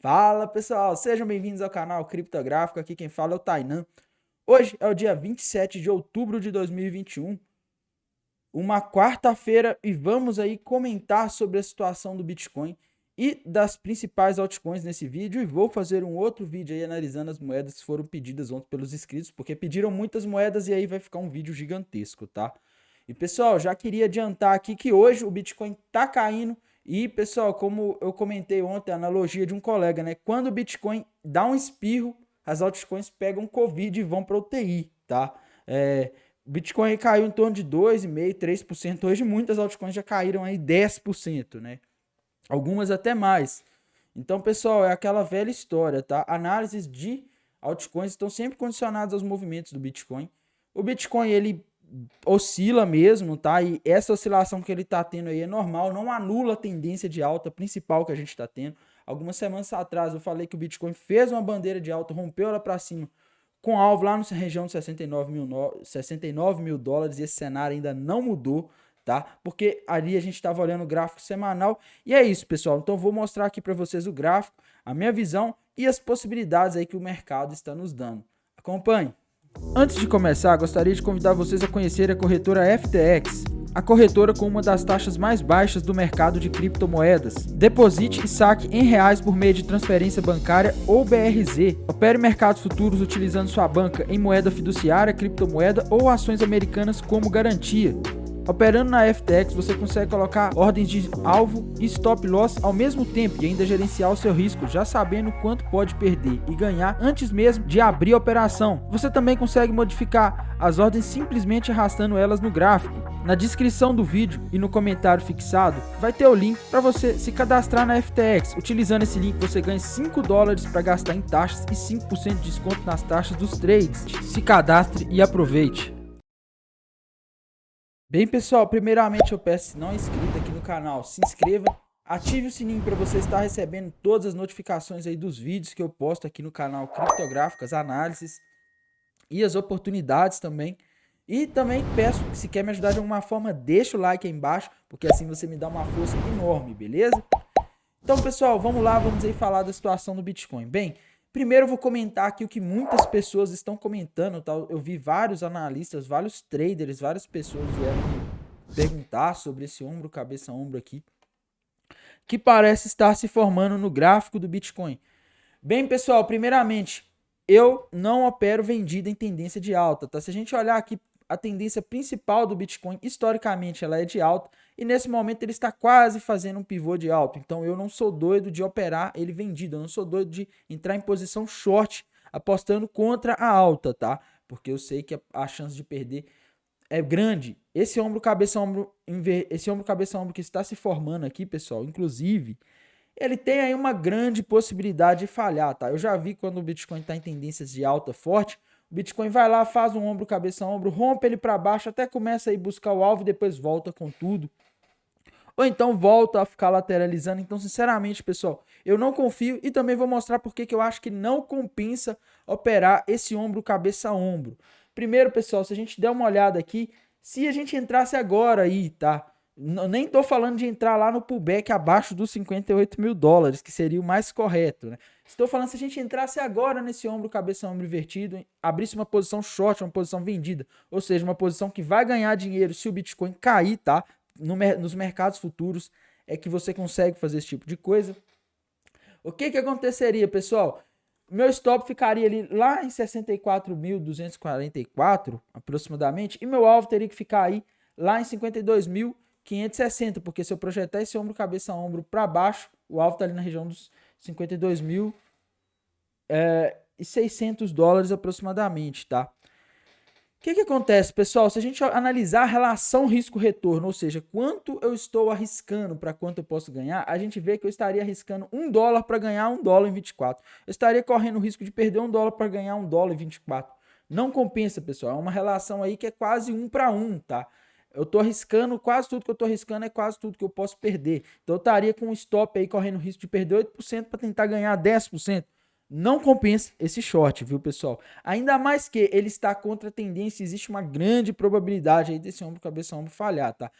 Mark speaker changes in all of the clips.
Speaker 1: Fala pessoal, sejam bem-vindos ao canal Criptográfico, aqui quem fala é o Tainan. Hoje é o dia 27 de outubro de 2021, uma quarta-feira, e vamos aí comentar sobre a situação do Bitcoin e das principais altcoins nesse vídeo, e vou fazer um outro vídeo aí analisando as moedas que foram pedidas ontem pelos inscritos, porque pediram muitas moedas e aí vai ficar um vídeo gigantesco, tá? E pessoal, já queria adiantar aqui que hoje o Bitcoin tá caindo e, pessoal, como eu comentei ontem, a analogia de um colega, né? Quando o Bitcoin dá um espirro, as altcoins pegam Covid e vão para UTI, tá? O Bitcoin caiu em torno de 2,5%, 3%. Hoje muitas altcoins já caíram aí 10%, né? Algumas até mais. Então, pessoal, é aquela velha história, tá? Análises de altcoins estão sempre condicionadas aos movimentos do Bitcoin. O Bitcoin, ele oscila mesmo, tá? E essa oscilação que ele tá tendo aí é normal, não anula a tendência de alta principal que a gente tá tendo. Algumas semanas atrás eu falei que o Bitcoin fez uma bandeira de alta, rompeu ela para cima, com alvo lá na região de 69 mil dólares, e esse cenário ainda não mudou, tá? Porque ali a gente estava olhando o gráfico semanal, e é isso, pessoal. Então eu vou mostrar aqui para vocês o gráfico, a minha visão e as possibilidades aí que o mercado está nos dando. Acompanhe. Antes de começar, gostaria de convidar vocês a conhecer a corretora FTX, a corretora com uma das taxas mais baixas do mercado de criptomoedas. Deposite e saque em reais por meio de transferência bancária ou BRZ. Opere mercados futuros utilizando sua banca em moeda fiduciária, criptomoeda ou ações americanas como garantia. Operando na FTX, você consegue colocar ordens de alvo e stop loss ao mesmo tempo e ainda gerenciar o seu risco, já sabendo quanto pode perder e ganhar antes mesmo de abrir a operação. Você também consegue modificar as ordens simplesmente arrastando elas no gráfico. Na descrição do vídeo e no comentário fixado vai ter o link para você se cadastrar na FTX. Utilizando esse link você ganha $5 para gastar em taxas e 5% de desconto nas taxas dos trades. Se cadastre e aproveite. Bem, pessoal, primeiramente eu peço, se não é inscrito aqui no canal, se inscreva, ative o sininho para você estar recebendo todas as notificações aí dos vídeos que eu posto aqui no canal Criptográficas, análises e as oportunidades também. E também peço que, se quer me ajudar de alguma forma, deixa o like aí embaixo, porque assim você me dá uma força enorme, beleza? Então, pessoal, vamos lá, vamos aí falar da situação do Bitcoin. Bem, primeiro eu vou comentar aqui o que muitas pessoas estão comentando, tá? Eu vi vários analistas, vários traders, várias pessoas vieram me perguntar sobre esse ombro, cabeça, ombro aqui, que parece estar se formando no gráfico do Bitcoin. Bem, pessoal, primeiramente, eu não opero vendida em tendência de alta, tá? Se a gente olhar aqui, a tendência principal do Bitcoin, historicamente, ela é de alta, e nesse momento ele está quase fazendo um pivô de alta. Então eu não sou doido de operar ele vendido, eu não sou doido de entrar em posição short apostando contra a alta, tá? Porque eu sei que a chance de perder é grande. Esse ombro cabeça ombro, esse ombro cabeça ombro que está se formando aqui, pessoal, inclusive, ele tem aí uma grande possibilidade de falhar, tá? Eu já vi quando o Bitcoin está em tendências de alta forte, o Bitcoin vai lá, faz um ombro, cabeça, ombro, rompe ele para baixo, até começa aí buscar o alvo e depois volta com tudo. Ou então volta a ficar lateralizando. Então, sinceramente, pessoal, eu não confio e também vou mostrar porque que eu acho que não compensa operar esse ombro, cabeça, ombro. Primeiro, pessoal, se a gente der uma olhada aqui, se a gente entrasse agora aí, tá? Nem tô falando de entrar lá no pullback abaixo dos 58 mil dólares, que seria o mais correto, né? Estou falando se a gente entrasse agora nesse ombro, cabeça, ombro invertido, abrisse uma posição short, uma posição vendida, ou seja, uma posição que vai ganhar dinheiro se o Bitcoin cair, tá? Nos mercados futuros é que você consegue fazer esse tipo de coisa. O que que aconteceria, pessoal? Meu stop ficaria ali lá em 64.244 aproximadamente, e meu alvo teria que ficar aí lá em 52.560, porque se eu projetar esse ombro, cabeça a ombro para baixo, o alvo está ali na região dos 52.600 dólares aproximadamente, tá? O que acontece, pessoal? Se a gente analisar a relação risco-retorno, ou seja, quanto eu estou arriscando para quanto eu posso ganhar, a gente vê que eu estaria arriscando $1 para ganhar $1 em 24. Eu estaria correndo o risco de perder $1 para ganhar $1 em 24. Não compensa, pessoal. É uma relação aí que é quase 1 para 1, tá? Eu estou arriscando, quase tudo que eu estou arriscando é quase tudo que eu posso perder. Então eu estaria com um stop aí correndo o risco de perder 8% para tentar ganhar 10%. Não compensa esse short, viu, pessoal? Ainda mais que ele está contra a tendência, existe uma grande probabilidade aí desse ombro, cabeça, ombro falhar, tá?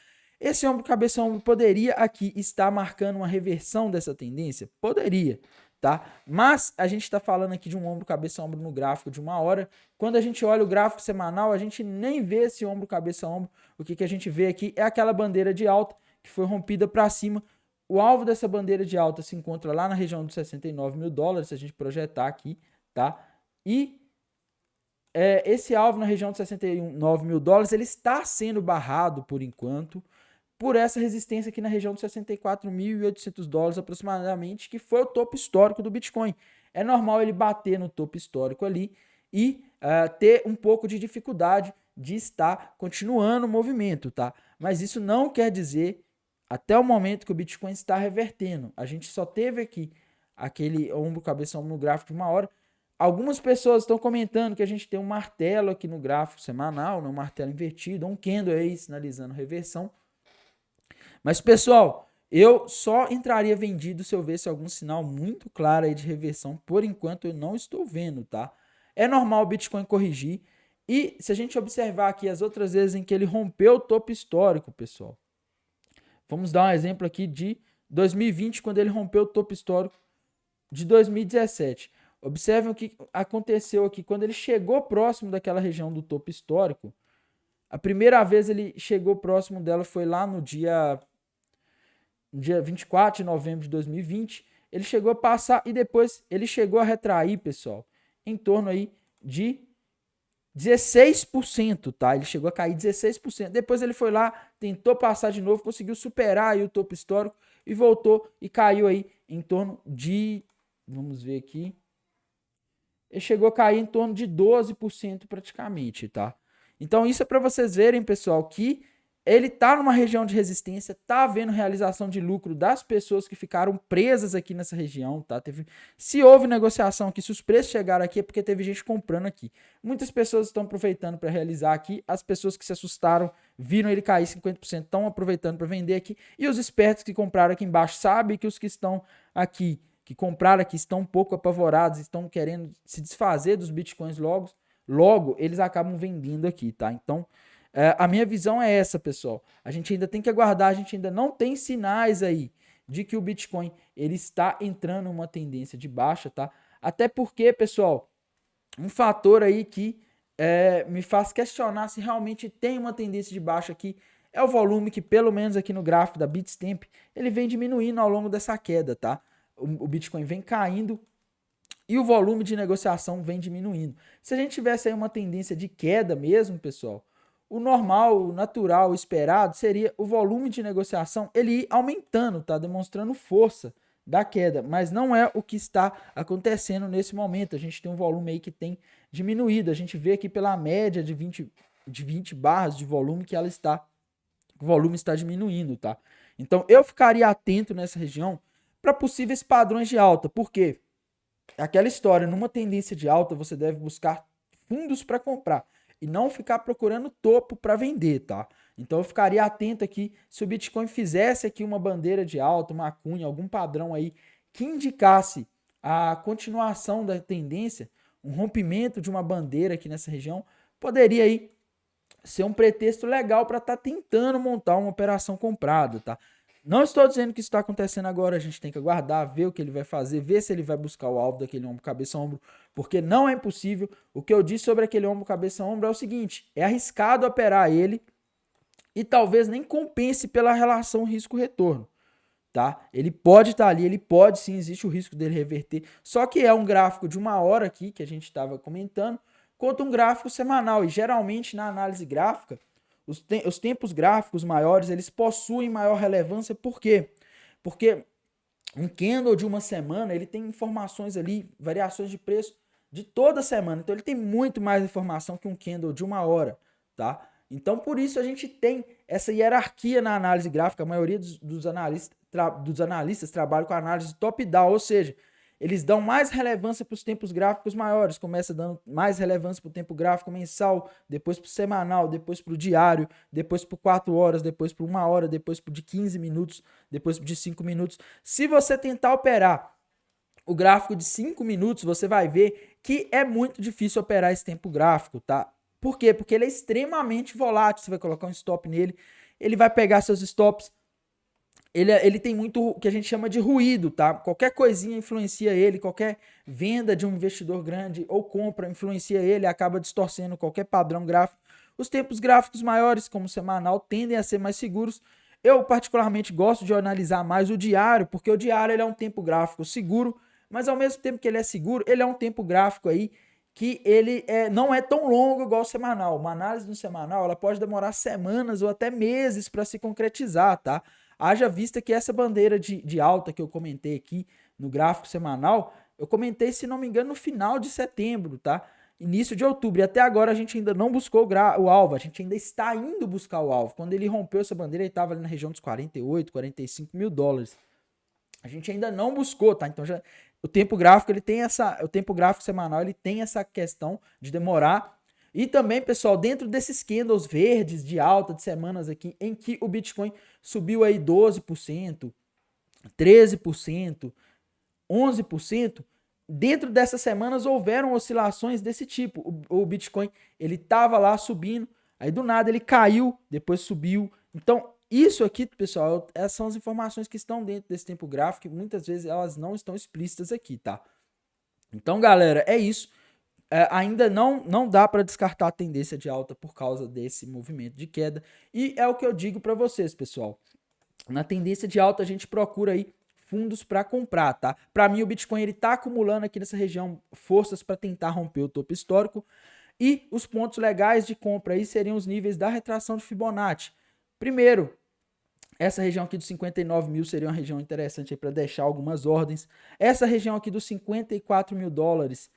Speaker 1: Esse ombro, cabeça, ombro poderia aqui estar marcando uma reversão dessa tendência? Poderia. tá? Mas a gente está falando aqui de um ombro, cabeça, ombro no gráfico de 1 hora. Quando a gente olha o gráfico semanal, a gente nem vê esse ombro, cabeça, ombro. O que a gente vê aqui é aquela bandeira de alta que foi rompida para cima. O alvo dessa bandeira de alta se encontra lá na região dos 69 mil dólares, se a gente projetar aqui, tá? E esse alvo na região de 69 mil dólares, ele está sendo barrado por enquanto, por essa resistência aqui na região de 64.800 dólares aproximadamente, que foi o topo histórico do Bitcoin. É normal ele bater no topo histórico ali e ter um pouco de dificuldade de estar continuando o movimento, tá? Mas isso não quer dizer, até o momento, que o Bitcoin está revertendo. A gente só teve aqui aquele ombro, cabeça, ombro no gráfico de 1 hora. Algumas pessoas estão comentando que a gente tem um martelo aqui no gráfico semanal, um martelo invertido, um candle aí sinalizando reversão. Mas, pessoal, eu só entraria vendido se eu visse algum sinal muito claro aí de reversão. Por enquanto, eu não estou vendo, tá? É normal o Bitcoin corrigir. E se a gente observar aqui as outras vezes em que ele rompeu o topo histórico, pessoal. Vamos dar um exemplo aqui de 2020, quando ele rompeu o topo histórico de 2017. Observem o que aconteceu aqui. Quando ele chegou próximo daquela região do topo histórico, a primeira vez ele chegou próximo dela foi lá no dia 24 de novembro de 2020. Ele chegou a passar e depois ele chegou a retrair, pessoal, em torno aí de 16%, tá? Ele chegou a cair 16%. Depois ele foi lá, tentou passar de novo, conseguiu superar aí o topo histórico e voltou e caiu aí em torno de, vamos ver aqui, ele chegou a cair em torno de 12% praticamente, tá? Então isso é para vocês verem, pessoal, que ele tá numa região de resistência, tá havendo realização de lucro das pessoas que ficaram presas aqui nessa região, tá? Se houve negociação aqui, se os preços chegaram aqui, é porque teve gente comprando aqui. Muitas pessoas estão aproveitando para realizar aqui, as pessoas que se assustaram, viram ele cair 50%, estão aproveitando para vender aqui, e os espertos que compraram aqui embaixo sabem que os que estão aqui, que compraram aqui, estão um pouco apavorados, estão querendo se desfazer dos bitcoins logo eles acabam vendendo aqui, tá? Então, a minha visão é essa, pessoal. A gente ainda tem que aguardar, a gente ainda não tem sinais aí de que o Bitcoin ele está entrando numa tendência de baixa, tá? Até porque, pessoal, um fator aí que me faz questionar se realmente tem uma tendência de baixa aqui é o volume que, pelo menos aqui no gráfico da Bitstamp, ele vem diminuindo ao longo dessa queda, tá? O Bitcoin vem caindo e o volume de negociação vem diminuindo. Se a gente tivesse aí uma tendência de queda mesmo, pessoal, o normal, o natural, o esperado seria o volume de negociação ele ir aumentando, tá? Demonstrando força da queda, mas não é o que está acontecendo nesse momento. A gente tem um volume aí que tem diminuído. A gente vê aqui pela média de 20 barras de volume que o volume está diminuindo, tá? Então eu ficaria atento nessa região para possíveis padrões de alta. Por quê? Aquela história, numa tendência de alta, você deve buscar fundos para comprar e não ficar procurando topo para vender, tá? Então eu ficaria atento aqui se o Bitcoin fizesse aqui uma bandeira de alta, uma cunha, algum padrão aí que indicasse a continuação da tendência, um rompimento de uma bandeira aqui nessa região, poderia aí ser um pretexto legal para estar tentando montar uma operação comprada, tá? Não estou dizendo que isso está acontecendo agora, a gente tem que aguardar, ver o que ele vai fazer, ver se ele vai buscar o alvo daquele ombro, cabeça, ombro, porque não é impossível. O que eu disse sobre aquele ombro, cabeça, ombro é o seguinte, é arriscado operar ele e talvez nem compense pela relação risco-retorno, tá? Ele pode estar ali, ele pode sim, existe o risco dele reverter, só que é um gráfico de 1 hora aqui, que a gente estava comentando, quanto um gráfico semanal, e geralmente na análise gráfica, os tempos gráficos maiores, eles possuem maior relevância, por quê? Porque um candle de uma semana, ele tem informações ali, variações de preço de toda semana, então ele tem muito mais informação que um candle de 1 hora, tá? Então por isso a gente tem essa hierarquia na análise gráfica, a maioria dos analistas trabalham com a análise top-down, ou seja, eles dão mais relevância para os tempos gráficos maiores, começa dando mais relevância para o tempo gráfico mensal, depois para o semanal, depois para o diário, depois para 4 horas, depois para 1 hora, depois para de 15 minutos, depois de 5 minutos. Se você tentar operar o gráfico de 5 minutos, você vai ver que é muito difícil operar esse tempo gráfico, tá? Por quê? Porque ele é extremamente volátil, você vai colocar um stop nele, ele vai pegar seus stops, ele tem muito o que a gente chama de ruído, tá? Qualquer coisinha influencia ele, qualquer venda de um investidor grande ou compra influencia ele, acaba distorcendo qualquer padrão gráfico. Os tempos gráficos maiores, como o semanal, tendem a ser mais seguros. Eu particularmente gosto de analisar mais o diário, porque o diário ele é um tempo gráfico seguro, mas ao mesmo tempo que ele é seguro, ele é um tempo gráfico aí que ele não é tão longo igual o semanal. Uma análise no semanal ela pode demorar semanas ou até meses para se concretizar, tá? Haja vista que essa bandeira de alta que eu comentei aqui no gráfico semanal, eu comentei, se não me engano, no final de setembro, tá? Início de outubro. E até agora a gente ainda não buscou o alvo, a gente ainda está indo buscar o alvo. Quando ele rompeu essa bandeira, ele estava ali na região dos 48, 45 mil dólares. A gente ainda não buscou, tá? Então já o tempo gráfico ele tem o tempo gráfico semanal ele tem essa questão de demorar. E também, pessoal, dentro desses candles verdes de alta de semanas aqui, em que o Bitcoin subiu aí 12%, 13%, 11%, dentro dessas semanas houveram oscilações desse tipo. O Bitcoin, ele estava lá subindo, aí do nada ele caiu, depois subiu. Então, isso aqui, pessoal, essas são as informações que estão dentro desse tempo gráfico e muitas vezes elas não estão explícitas aqui, tá? Então, galera, é isso. Ainda não dá para descartar a tendência de alta por causa desse movimento de queda. E é o que eu digo para vocês, pessoal. Na tendência de alta, a gente procura aí fundos para comprar, tá? Para mim, o Bitcoin ele tá acumulando aqui nessa região forças para tentar romper o topo histórico. E os pontos legais de compra aí seriam os níveis da retração de Fibonacci. Primeiro, essa região aqui dos 59 mil seria uma região interessante para deixar algumas ordens. Essa região aqui dos 54 mil dólares,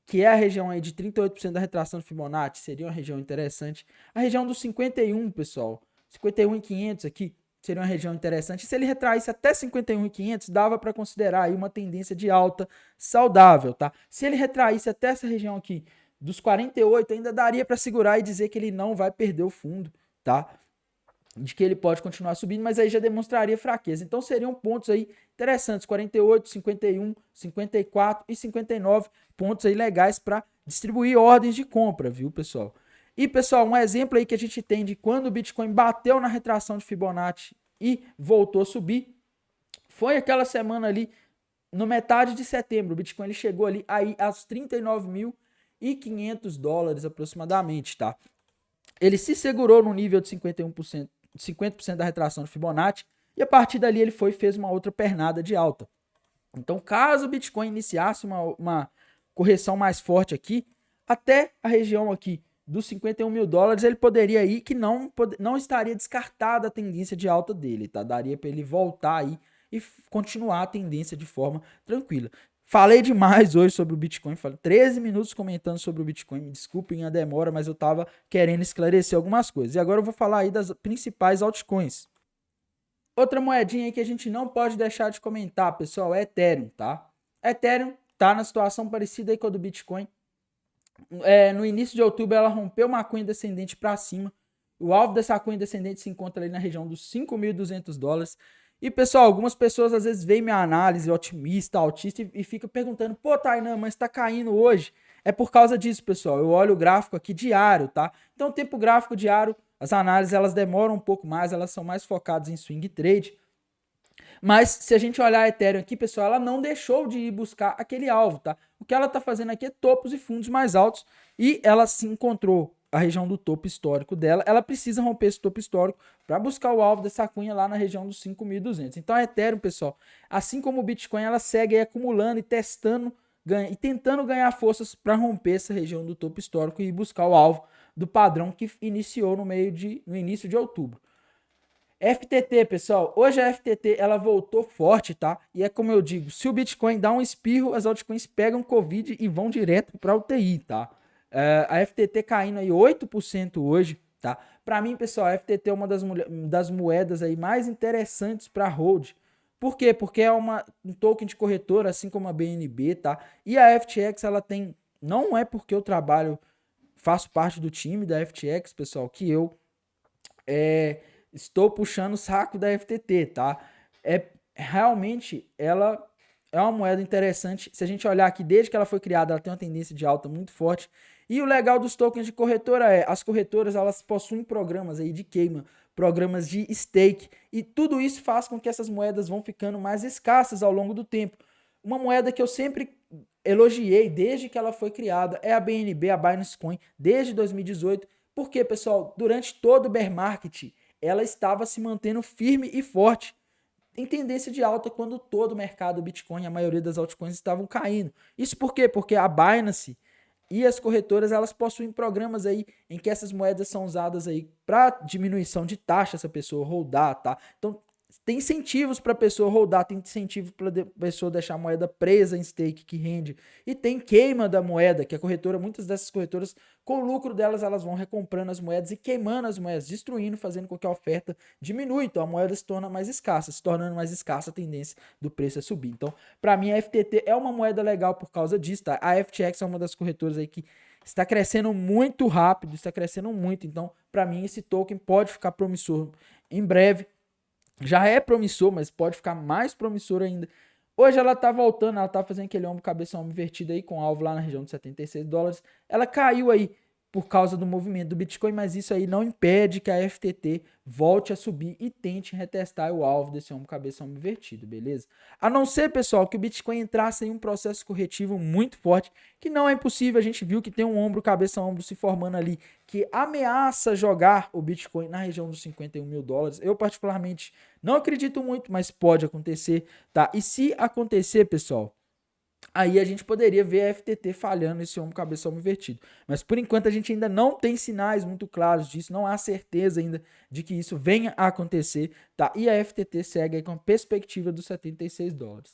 Speaker 1: que é a região aí de 38% da retração de Fibonacci, seria uma região interessante. A região dos 51, pessoal, 51.500 aqui, seria uma região interessante. Se ele retraísse até 51.500, dava para considerar aí uma tendência de alta saudável, tá? Se ele retraísse até essa região aqui dos 48, ainda daria para segurar e dizer que ele não vai perder o fundo, tá? De que ele pode continuar subindo, mas aí já demonstraria fraqueza. Então seriam pontos aí interessantes, 48, 51, 54 e 59 pontos aí legais para distribuir ordens de compra, viu, pessoal? E, pessoal, um exemplo aí que a gente tem de quando o Bitcoin bateu na retração de Fibonacci e voltou a subir, foi aquela semana ali, no metade de setembro, o Bitcoin ele chegou ali aí aos 39.500 dólares aproximadamente, tá? Ele se segurou no nível de 51%, 50% da retração de Fibonacci, e a partir dali ele fez uma outra pernada de alta. Então, caso o Bitcoin iniciasse uma correção mais forte aqui, até a região aqui dos 51 mil dólares, ele poderia ir que não estaria descartada a tendência de alta dele, tá? Daria para ele voltar aí e continuar a tendência de forma tranquila. Falei demais hoje sobre o Bitcoin, falei 13 minutos comentando sobre o Bitcoin, me desculpem a demora, mas eu tava querendo esclarecer algumas coisas. E agora eu vou falar aí das principais altcoins. Outra moedinha aí que a gente não pode deixar de comentar, pessoal, é Ethereum, tá? Ethereum tá na situação parecida aí com a do Bitcoin. No início de outubro ela rompeu uma cunha descendente para cima. O alvo dessa cunha descendente se encontra ali na região dos 5.200 dólares. E, pessoal, algumas pessoas às vezes veem minha análise otimista, altista e ficam perguntando, pô, Tainan, mas tá caindo hoje. É por causa disso, pessoal. Eu olho o gráfico aqui diário, tá? Então, o tempo gráfico diário, as análises, elas demoram um pouco mais, elas são mais focadas em swing trade. Mas, se a gente olhar a Ethereum aqui, pessoal, ela não deixou de ir buscar aquele alvo, tá? O que ela tá fazendo aqui é topos e fundos mais altos e ela se encontrou a região do topo histórico dela, ela precisa romper esse topo histórico para buscar o alvo dessa cunha lá na região dos 5.200. Então a Ethereum, pessoal, assim como o Bitcoin, ela segue aí acumulando e testando e tentando ganhar forças para romper essa região do topo histórico e buscar o alvo do padrão que iniciou no início de outubro. FTT, pessoal, hoje a FTT ela voltou forte, tá? E é como eu digo, se o Bitcoin dá um espirro, as altcoins pegam Covid e vão direto para UTI, tá? A FTT caindo aí 8% hoje, tá? Para mim, pessoal, a FTT é uma das moedas aí mais interessantes para hold. Por quê? Porque é um token de corretora, assim como a BNB, tá? E a FTX, ela tem... Não é porque eu faço parte do time da FTX, pessoal, que eu estou puxando o saco da FTT, tá? Realmente, ela é uma moeda interessante. Se a gente olhar aqui, desde que ela foi criada, ela tem uma tendência de alta muito forte. E o legal dos tokens de corretora as corretoras, elas possuem programas aí de queima programas de stake, e tudo isso faz com que essas moedas vão ficando mais escassas ao longo do tempo. Uma moeda que eu sempre elogiei desde que ela foi criada é a BNB, a Binance Coin, desde 2018, porque, pessoal, durante todo o bear market, ela estava se mantendo firme e forte em tendência de alta quando todo o mercado Bitcoin e a maioria das altcoins estavam caindo. Isso por quê? Porque a Binance e as corretoras, elas possuem programas aí em que essas moedas são usadas aí para diminuição de taxa, essa pessoa holdar, tá? Então, tem incentivos para a pessoa holdar, tem incentivo para a pessoa deixar a moeda presa em stake que rende, e tem queima da moeda, que a corretora, muitas dessas corretoras, com o lucro delas, elas vão recomprando as moedas e queimando as moedas, destruindo, fazendo com que a oferta diminua, então a moeda se torna mais escassa, se tornando mais escassa a tendência do preço é subir. Então, para mim, a FTT é uma moeda legal por causa disso, tá? A FTX é uma das corretoras aí que está crescendo muito rápido, está crescendo muito, então, para mim, esse token pode ficar promissor em breve. Já é promissor, mas pode ficar mais promissor ainda. Hoje ela tá voltando, ela tá fazendo aquele ombro, cabeça, ombro invertido aí, com alvo lá na região de $76. Ela caiu aí por causa do movimento do Bitcoin, mas isso aí não impede que a FTT volte a subir e tente retestar o alvo desse ombro, cabeça, ombro invertido, beleza? A não ser, pessoal, que o Bitcoin entrasse em um processo corretivo muito forte, que não é impossível, a gente viu que tem um ombro, cabeça, ombro se formando ali, que ameaça jogar o Bitcoin na região dos $51 mil. Eu, particularmente, não acredito muito, mas pode acontecer, tá? E se acontecer, pessoal, aí a gente poderia ver a FTT falhando esse ombro, cabeça, ombro invertido. Mas por enquanto a gente ainda não tem sinais muito claros disso, não há certeza ainda de que isso venha a acontecer, tá? E a FTT segue aí com a perspectiva dos $76.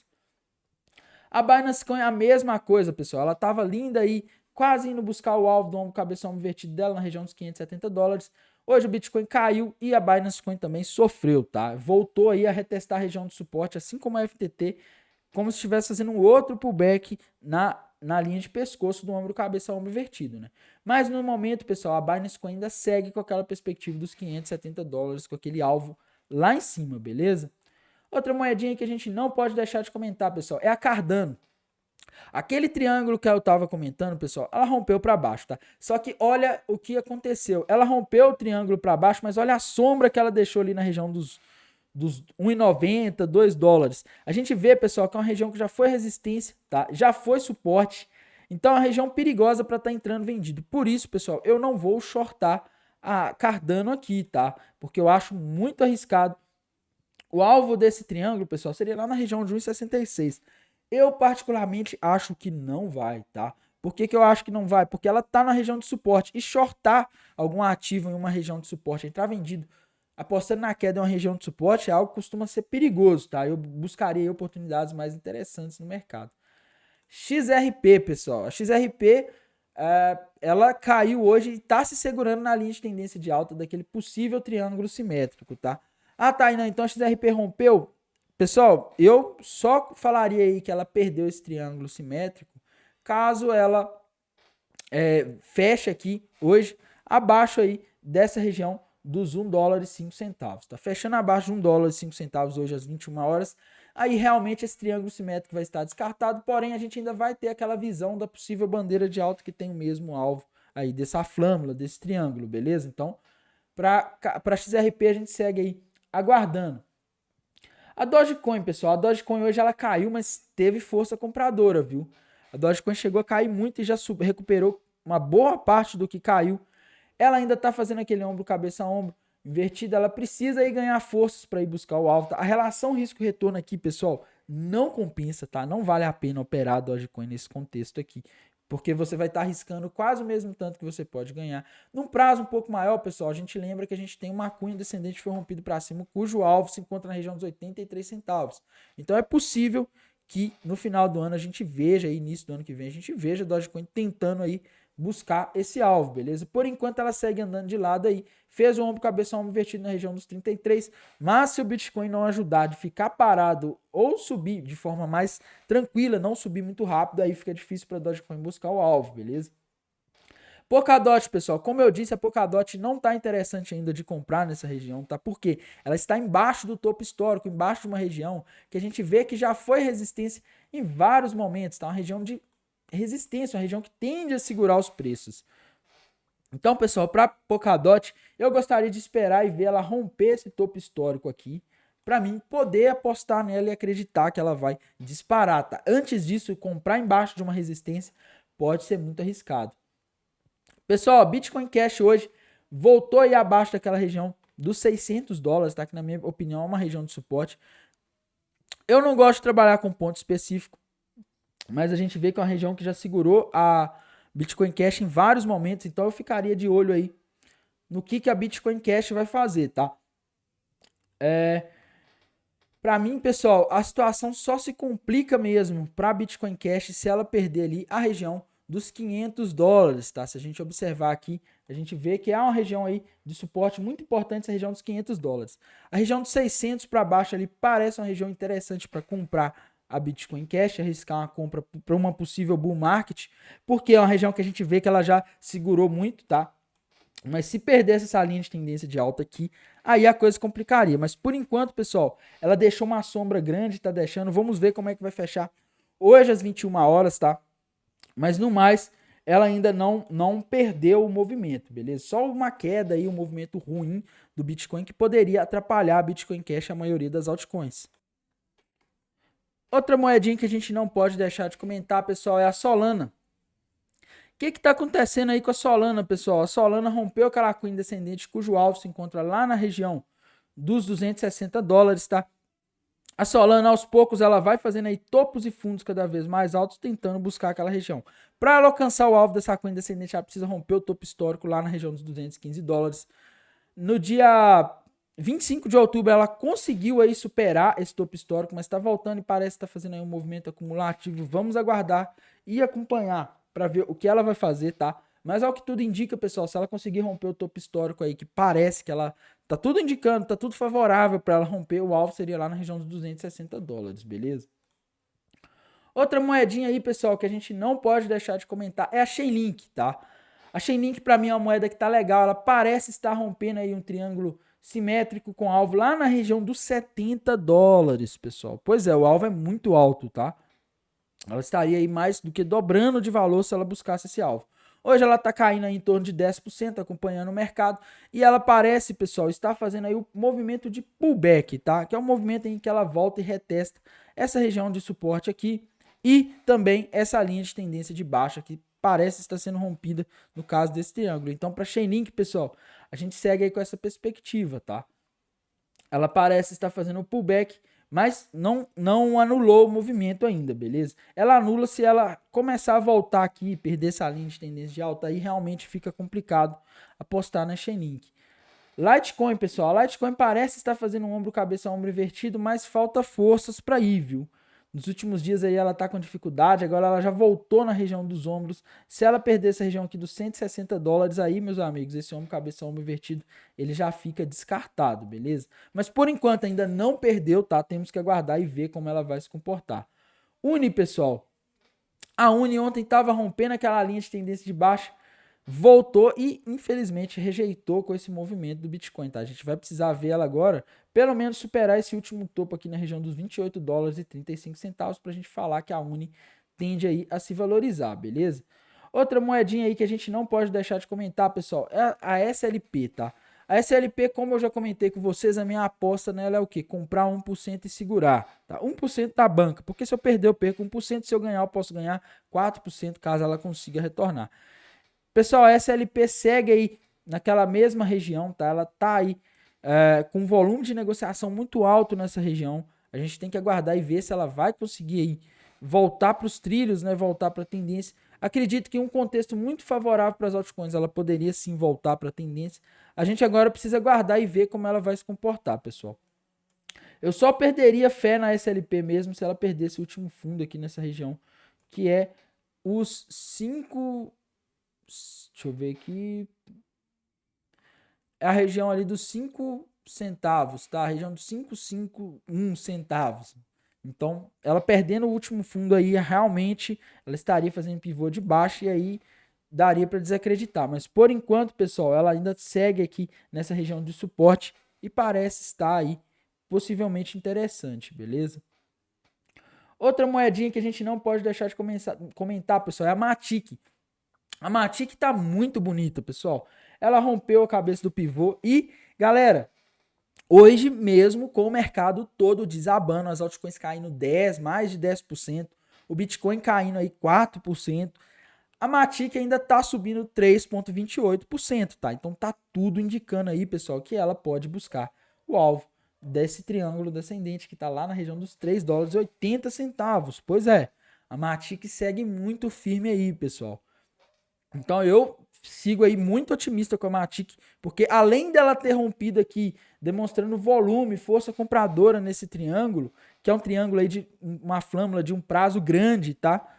Speaker 1: A Binance Coin é a mesma coisa, pessoal. Ela tava linda aí, quase indo buscar o alvo do ombro, cabeça, ombro invertido dela na região dos $570. Hoje o Bitcoin caiu e a Binance Coin também sofreu, tá? Voltou aí a retestar a região de suporte, assim como a FTT, como se estivesse fazendo um outro pullback na linha de pescoço do ombro, cabeça, ombro invertido, né? Mas no momento, pessoal, a Binance Coin ainda segue com aquela perspectiva dos $570, com aquele alvo lá em cima, beleza? Outra moedinha que a gente não pode deixar de comentar, pessoal, é a Cardano. Aquele triângulo que eu estava comentando, pessoal, ela rompeu para baixo, tá? Só que olha o que aconteceu. Ela rompeu o triângulo para baixo, mas olha a sombra que ela deixou ali na região dos 1,90, $2. A gente vê, pessoal, que é uma região que já foi resistência, tá? Já foi suporte. Então é uma região perigosa para estar entrando vendido. Por isso, pessoal, eu não vou shortar a Cardano aqui, tá? Porque eu acho muito arriscado. O alvo desse triângulo, pessoal, seria lá na região de 1,66. Eu particularmente acho que não vai, tá? Por que eu acho que não vai? Porque ela tá na região de suporte. E shortar algum ativo em uma região de suporte, entrar vendido, apostando na queda em uma região de suporte, é algo que costuma ser perigoso, tá? Eu buscaria oportunidades mais interessantes no mercado. XRP, pessoal. A XRP, ela caiu hoje e tá se segurando na linha de tendência de alta daquele possível triângulo simétrico, tá? Ah, tá, não, então a XRP rompeu. Pessoal, eu só falaria aí que ela perdeu esse triângulo simétrico caso ela feche aqui hoje abaixo aí dessa região dos $1,05. Tá fechando abaixo de $1,05 hoje às 21 horas. Aí realmente esse triângulo simétrico vai estar descartado, porém a gente ainda vai ter aquela visão da possível bandeira de alta que tem o mesmo alvo aí dessa flâmula, desse triângulo, beleza? Então, para XRP a gente segue aí aguardando. A Dogecoin, pessoal, a Dogecoin hoje ela caiu, mas teve força compradora, viu? A Dogecoin chegou a cair muito e já recuperou uma boa parte do que caiu. Ela ainda tá fazendo aquele ombro, cabeça a ombro invertido. Ela precisa aí ganhar forças para ir buscar o alvo. Tá? A relação risco-retorno aqui, pessoal, não compensa, tá? Não vale a pena operar a Dogecoin nesse contexto aqui. Porque você vai estar arriscando quase o mesmo tanto que você pode ganhar. Num prazo um pouco maior, pessoal, a gente lembra que a gente tem uma cunha descendente que foi rompido para cima, cujo alvo se encontra na região dos 83 centavos. Então é possível que no final do ano a gente veja, aí, início do ano que vem, a gente veja a Dogecoin tentando aí buscar esse alvo, beleza? Por enquanto ela segue andando de lado aí, fez o ombro, cabeça, ombro invertido na região dos 33, mas se o Bitcoin não ajudar de ficar parado ou subir de forma mais tranquila, não subir muito rápido, aí fica difícil para a Dogecoin buscar o alvo, beleza? Polkadot, pessoal, como eu disse, a Polkadot não está interessante ainda de comprar nessa região, tá? Por quê? Ela está embaixo do topo histórico, embaixo de uma região que a gente vê que já foi resistência em vários momentos, tá? Uma região de resistência, uma região que tende a segurar os preços. Então, pessoal, para Polkadot, eu gostaria de esperar e ver ela romper esse topo histórico aqui, para mim poder apostar nela e acreditar que ela vai disparar, tá? Antes disso, comprar embaixo de uma resistência pode ser muito arriscado. Pessoal, Bitcoin Cash hoje voltou aí abaixo daquela região dos $600, tá? Que na minha opinião é uma região de suporte. Eu não gosto de trabalhar com ponto específico, mas a gente vê que é uma região que já segurou a Bitcoin Cash em vários momentos, então eu ficaria de olho aí no que a Bitcoin Cash vai fazer, tá? Para mim, pessoal, a situação só se complica mesmo para Bitcoin Cash se ela perder ali a região dos $500, tá? Se a gente observar aqui, a gente vê que há uma região aí de suporte muito importante, essa região dos $500. A região dos 600 para baixo ali parece uma região interessante para comprar a Bitcoin Cash, arriscar uma compra para uma possível bull market, porque é uma região que a gente vê que ela já segurou muito, tá? Mas se perdesse essa linha de tendência de alta aqui, aí a coisa complicaria. Mas por enquanto, pessoal, ela deixou uma sombra grande, tá deixando. Vamos ver como é que vai fechar hoje às 21 horas, tá? Mas no mais, ela ainda não perdeu o movimento, beleza? Só uma queda aí, um movimento ruim do Bitcoin que poderia atrapalhar a Bitcoin Cash, a maioria das altcoins. Outra moedinha que a gente não pode deixar de comentar, pessoal, é a Solana. O que está acontecendo aí com a Solana, pessoal? A Solana rompeu aquela cunha descendente cujo alvo se encontra lá na região dos $260, tá? A Solana, aos poucos, ela vai fazendo aí topos e fundos cada vez mais altos, tentando buscar aquela região. Para ela alcançar o alvo dessa cunha descendente, ela precisa romper o topo histórico lá na região dos $215. No dia 25 de outubro, ela conseguiu aí superar esse topo histórico, mas está voltando e parece estar fazendo aí um movimento acumulativo. Vamos aguardar e acompanhar para ver o que ela vai fazer, tá? Mas ao que tudo indica, pessoal, se ela conseguir romper o topo histórico aí, que parece que ela tá tudo indicando, tá tudo favorável para ela romper, o alvo seria lá na região dos $260, beleza? Outra moedinha aí, pessoal, que a gente não pode deixar de comentar é a Chainlink, tá? A Chainlink para mim é uma moeda que tá legal, ela parece estar rompendo aí um triângulo simétrico com alvo lá na região dos $70, pessoal. Pois é, o alvo é muito alto, tá? Ela estaria aí mais do que dobrando de valor se ela buscasse esse alvo. Hoje ela está caindo aí em torno de 10%, acompanhando o mercado, e ela parece, pessoal, estar fazendo aí o movimento de pullback, tá? Que é um movimento em que ela volta e retesta essa região de suporte aqui e também essa linha de tendência de baixa que parece estar sendo rompida no caso desse triângulo. Então, para Chainlink, pessoal, a gente segue aí com essa perspectiva, tá? Ela parece estar fazendo um pullback, mas não anulou o movimento ainda, beleza? Ela anula se ela começar a voltar aqui, perder essa linha de tendência de alta, aí realmente fica complicado apostar na Chainlink. Litecoin, pessoal, a Litecoin parece estar fazendo um ombro cabeça ombro invertido, mas falta forças para ir, viu? Nos últimos dias aí ela tá com dificuldade, agora ela já voltou na região dos ombros. Se ela perder essa região aqui dos $160 aí, meus amigos, esse ombro cabeça ombro invertido, ele já fica descartado, beleza? Mas por enquanto ainda não perdeu, tá? Temos que aguardar e ver como ela vai se comportar. Uni, pessoal. A Uni ontem estava rompendo aquela linha de tendência de baixa, voltou e infelizmente rejeitou com esse movimento do Bitcoin, tá? A gente vai precisar ver ela agora, pelo menos superar esse último topo aqui na região dos $28,35 para a gente falar que a Uni tende aí a se valorizar, beleza? Outra moedinha aí que a gente não pode deixar de comentar, pessoal, é a SLP, tá? A SLP, como eu já comentei com vocês, a minha aposta nela é o quê? Comprar 1% e segurar, tá? 1% da banca, porque se eu perder eu perco 1%, se eu ganhar eu posso ganhar 4% caso ela consiga retornar. Pessoal, a SLP segue aí naquela mesma região, tá? Ela tá aí com um volume de negociação muito alto nessa região. A gente tem que aguardar e ver se ela vai conseguir aí voltar para os trilhos, né? Voltar para a tendência. Acredito que em um contexto muito favorável para as altcoins, ela poderia sim voltar para a tendência. A gente agora precisa aguardar e ver como ela vai se comportar, pessoal. Eu só perderia fé na SLP mesmo se ela perdesse o último fundo aqui nessa região, que é os 5. Deixa eu ver aqui. É a região ali dos 5 centavos, tá? A região dos 5,51 centavos. Então, ela perdendo o último fundo aí, realmente ela estaria fazendo pivô de baixo e aí daria para desacreditar. Mas por enquanto, pessoal, ela ainda segue aqui nessa região de suporte e parece estar aí possivelmente interessante, beleza? Outra moedinha que a gente não pode deixar de comentar, pessoal, é a Matic. A Matic tá muito bonita, pessoal. Ela rompeu a cabeça do pivô e, galera, hoje mesmo, com o mercado todo desabando, as altcoins caindo 10, mais de 10%, o Bitcoin caindo aí 4%, a Matic ainda tá subindo 3,28%, tá? Então tá tudo indicando aí, pessoal, que ela pode buscar o alvo desse triângulo descendente que tá lá na região dos 3 dólares e 80 centavos. Pois é, a Matic segue muito firme aí, pessoal. Então eu sigo aí muito otimista com a Matic, porque além dela ter rompido aqui, demonstrando volume, força compradora nesse triângulo, que é um triângulo aí de uma flâmula de um prazo grande, tá?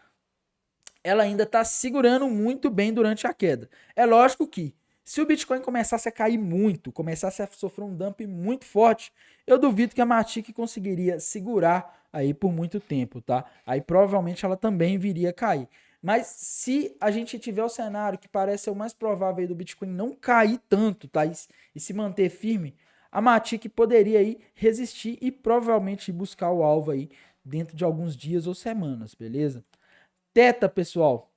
Speaker 1: Ela ainda está segurando muito bem durante a queda. É lógico que se o Bitcoin começasse a cair muito, começasse a sofrer um dump muito forte, eu duvido que a Matic conseguiria segurar aí por muito tempo, tá? Aí provavelmente ela também viria a cair. Mas se a gente tiver o cenário que parece ser o mais provável aí do Bitcoin não cair tanto, tá? E se manter firme, a Matic poderia aí resistir e provavelmente buscar o alvo aí dentro de alguns dias ou semanas, beleza? Teta, pessoal.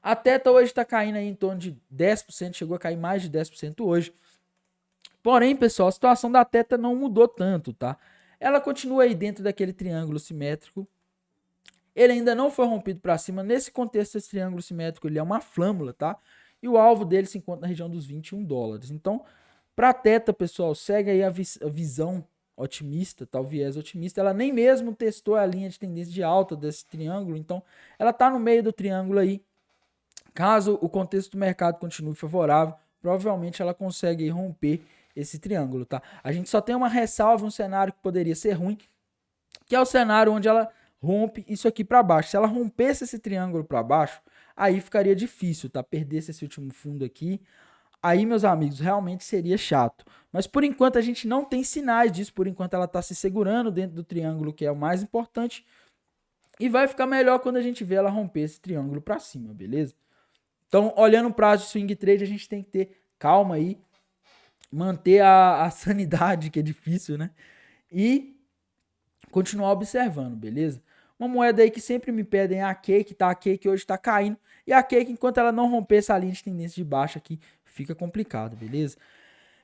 Speaker 1: A Teta hoje está caindo aí em torno de 10%, chegou a cair mais de 10% hoje. Porém, pessoal, a situação da Teta não mudou tanto, tá? Ela continua aí dentro daquele triângulo simétrico. Ele ainda não foi rompido para cima. Nesse contexto, esse triângulo simétrico ele é uma flâmula, tá? E o alvo dele se encontra na região dos 21 dólares. Então, para a Teta, pessoal, segue aí a visão otimista, tá? O viés otimista. Ela nem mesmo testou a linha de tendência de alta desse triângulo. Então, ela está no meio do triângulo aí. Caso o contexto do mercado continue favorável, provavelmente ela consegue romper esse triângulo, tá? A gente só tem uma ressalva, um cenário que poderia ser ruim, que é o cenário onde ela rompe isso aqui para baixo. Se ela rompesse esse triângulo para baixo, aí ficaria difícil, tá? Perdesse esse último fundo aqui, aí, meus amigos, realmente seria chato. Mas por enquanto a gente não tem sinais disso, por enquanto ela está se segurando dentro do triângulo, que é o mais importante, e vai ficar melhor quando a gente vê ela romper esse triângulo para cima, beleza? Então, olhando o prazo de swing trade, a gente tem que ter calma aí, manter a sanidade, que é difícil, né? E continuar observando, beleza? Uma moeda aí que sempre me pedem é a Cake, tá? A Cake hoje tá caindo. E a Cake, enquanto ela não romper essa linha de tendência de baixa aqui, fica complicado, beleza?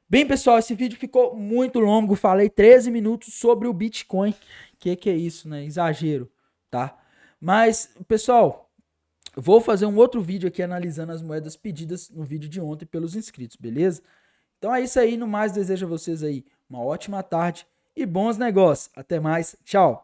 Speaker 1: Bem, pessoal, esse vídeo ficou muito longo. Falei 13 minutos sobre o Bitcoin. Que é isso, né? Exagero, tá? Mas, pessoal, vou fazer um outro vídeo aqui analisando as moedas pedidas no vídeo de ontem pelos inscritos, beleza? Então é isso aí, no mais desejo a vocês aí uma ótima tarde e bons negócios. Até mais, tchau!